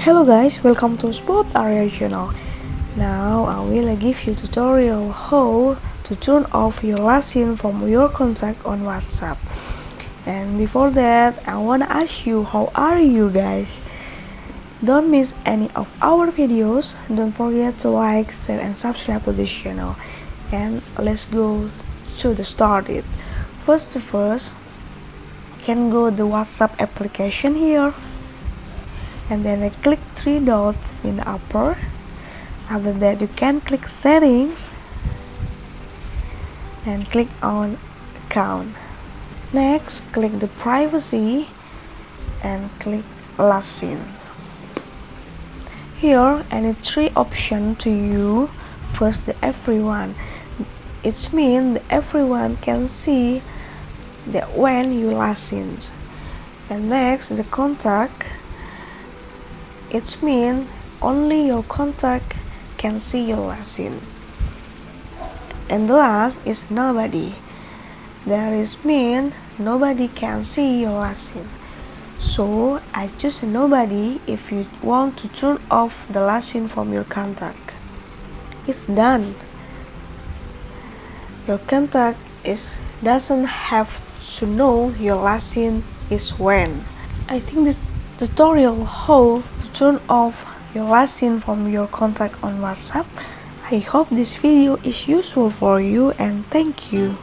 Hello guys, welcome to Spot Area channel. Now I will give you tutorial how to turn off your last seen from your contact on WhatsApp. And before that, I wanna ask you, how are you guys? Don't miss any of our videos. Don't forget to like, share, and subscribe to this channel. And let's go to the started. First, you can go the WhatsApp application here. And then I click three dots in the upper. After that, you can click settings and click on account. Next, click the privacy and click last seen. Here, I need three options to you. First, the everyone. It means everyone can see that when you last seen. And next, the contact. It means only your contact can see your last seen. And the last is nobody. That is mean nobody can see your last seen. So I choose nobody if you want to turn off the last seen from your contact. It's done. Your contact doesn't have to know your last seen is when. I think this tutorial how to turn off your last seen from your contact on WhatsApp. I hope this video is useful for you, and thank you.